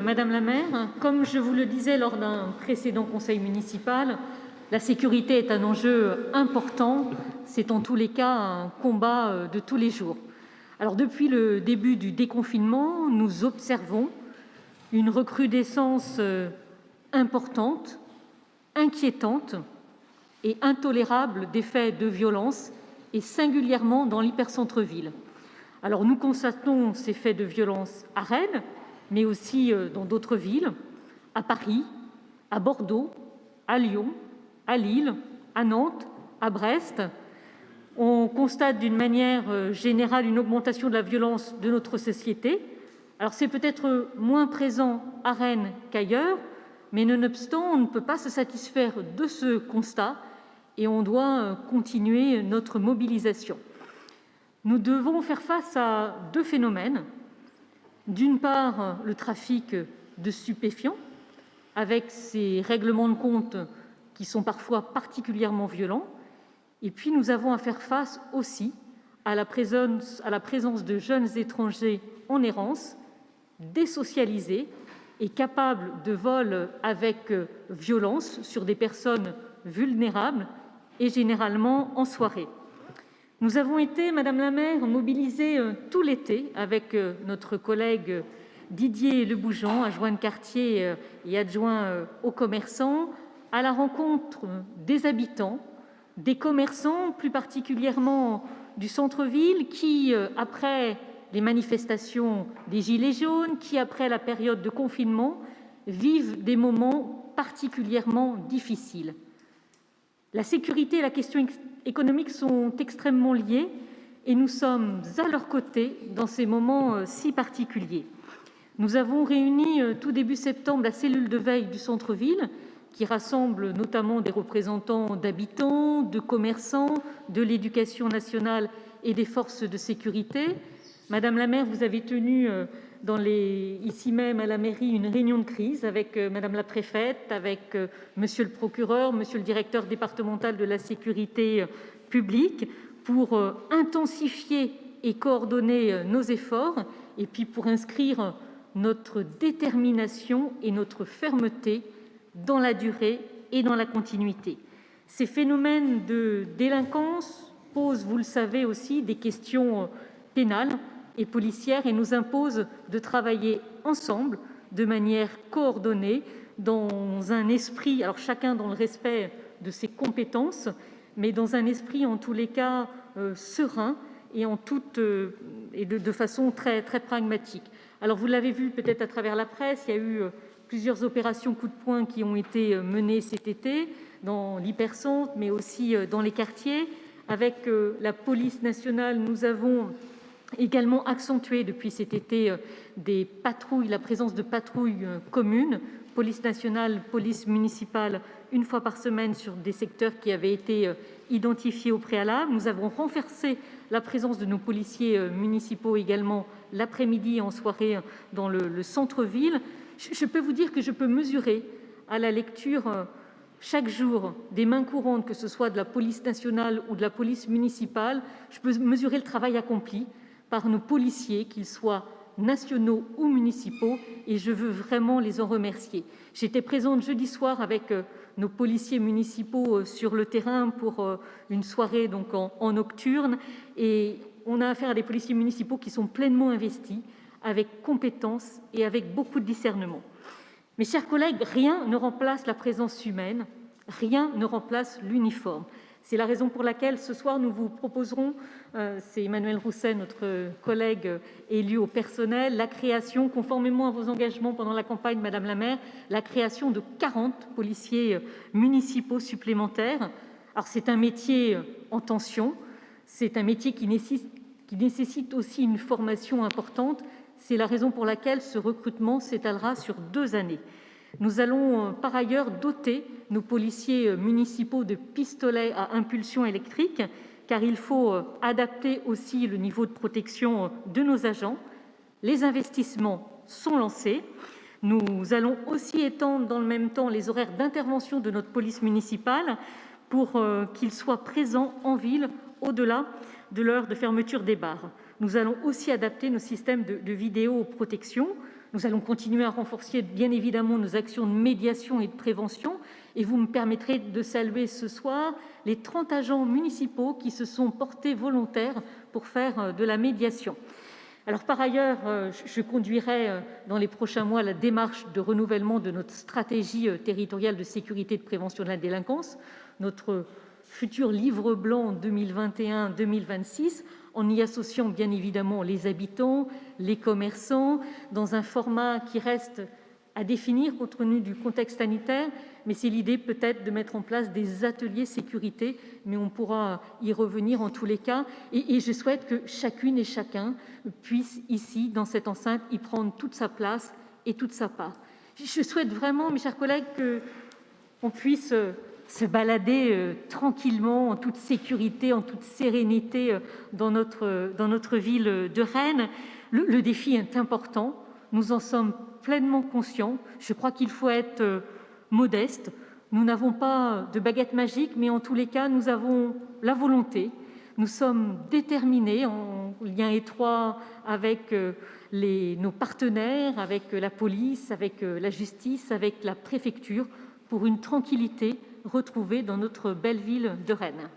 Madame la maire, comme je vous le disais lors d'un précédent conseil municipal, la sécurité est un enjeu important. C'est en tous les cas un combat de tous les jours. Alors, depuis le début du déconfinement, nous observons une recrudescence importante, inquiétante et intolérable des faits de violence, et singulièrement dans l'hypercentre-ville. Alors, nous constatons ces faits de violence à Rennes, mais aussi dans d'autres villes, à Paris, à Bordeaux, à Lyon, à Lille, à Nantes, à Brest. On constate d'une manière générale une augmentation de la violence de notre société. Alors c'est peut-être moins présent à Rennes qu'ailleurs, mais nonobstant, on ne peut pas se satisfaire de ce constat et on doit continuer notre mobilisation. Nous devons faire face à deux phénomènes. D'une part, le trafic de stupéfiants, avec ses règlements de compte qui sont parfois particulièrement violents. Et puis, nous avons à faire face aussi à la présence de jeunes étrangers en errance, désocialisés et capables de vols avec violence sur des personnes vulnérables et généralement en soirée. Nous avons été, Madame la maire, mobilisés tout l'été avec notre collègue Didier Lebougeant, adjoint de quartier et adjoint aux commerçants, à la rencontre des habitants, des commerçants, plus particulièrement du centre-ville, qui, après les manifestations des Gilets jaunes, qui, après la période de confinement, vivent des moments particulièrement difficiles. La sécurité et la question économique sont extrêmement liées et nous sommes à leur côté dans ces moments si particuliers. Nous avons réuni tout début septembre la cellule de veille du centre-ville qui rassemble notamment des représentants d'habitants, de commerçants, de l'éducation nationale et des forces de sécurité. Madame la maire, vous avez tenu ici même à la mairie une réunion de crise avec Madame la préfète, avec Monsieur le procureur, Monsieur le directeur départemental de la sécurité publique pour intensifier et coordonner nos efforts et puis pour inscrire notre détermination et notre fermeté dans la durée et dans la continuité. Ces phénomènes de délinquance posent, vous le savez aussi, des questions pénales et policières et nous imposent de travailler ensemble de manière coordonnée dans un esprit, alors chacun dans le respect de ses compétences, mais dans un esprit en tous les cas serein et de façon très, très pragmatique. Alors vous l'avez vu peut-être à travers la presse, il y a eu plusieurs opérations coup de poing qui ont été menées cet été dans l'hypercentre, mais aussi dans les quartiers. Avec la police nationale, nous avons également accentué depuis cet été la présence de patrouilles communes, police nationale, police municipale, une fois par semaine sur des secteurs qui avaient été identifiés au préalable. Nous avons renforcé la présence de nos policiers municipaux également l'après-midi et en soirée dans le centre-ville. Je peux vous dire que je peux mesurer à la lecture chaque jour des mains courantes, que ce soit de la police nationale ou de la police municipale, je peux mesurer le travail accompli par nos policiers, qu'ils soient nationaux ou municipaux, et je veux vraiment les en remercier. J'étais présente jeudi soir avec nos policiers municipaux sur le terrain pour une soirée donc en nocturne, et on a affaire à des policiers municipaux qui sont pleinement investis, avec compétence et avec beaucoup de discernement. Mes chers collègues, rien ne remplace la présence humaine, rien ne remplace l'uniforme. C'est la raison pour laquelle ce soir nous vous proposerons, c'est Emmanuel Rousset, notre collègue élu au personnel, la création, conformément à vos engagements pendant la campagne, Madame la maire, la création de 40 policiers municipaux supplémentaires. Alors c'est un métier en tension, c'est un métier qui nécessite aussi une formation importante. C'est la raison pour laquelle ce recrutement s'étalera sur 2 années. Nous allons par ailleurs doter nos policiers municipaux de pistolets à impulsion électrique, car il faut adapter aussi le niveau de protection de nos agents. Les investissements sont lancés. Nous allons aussi étendre dans le même temps les horaires d'intervention de notre police municipale pour qu'ils soient présents en ville au-delà de l'heure de fermeture des bars. Nous allons aussi adapter nos systèmes de vidéoprotection. Nous allons continuer à renforcer, bien évidemment, nos actions de médiation et de prévention. Et vous me permettrez de saluer ce soir les 30 agents municipaux qui se sont portés volontaires pour faire de la médiation. Alors, par ailleurs, je conduirai dans les prochains mois la démarche de renouvellement de notre stratégie territoriale de sécurité et de prévention de la délinquance, notre futur livre blanc 2021-2026, en y associant bien évidemment les habitants, les commerçants, dans un format qui reste à définir compte tenu du contexte sanitaire, mais c'est l'idée peut-être de mettre en place des ateliers sécurité, mais on pourra y revenir en tous les cas. Et je souhaite que chacune et chacun puisse ici, dans cette enceinte, y prendre toute sa place et toute sa part. Je souhaite vraiment, mes chers collègues, qu'on puisse se balader tranquillement, en toute sécurité, en toute sérénité dans notre ville de Rennes. Le défi est important, nous en sommes pleinement conscients. Je crois qu'il faut être modeste. Nous n'avons pas de baguette magique, mais en tous les cas, nous avons la volonté. Nous sommes déterminés, en lien étroit avec nos partenaires, avec la police, avec la justice, avec la préfecture, pour une tranquillité retrouvée dans notre belle ville de Rennes.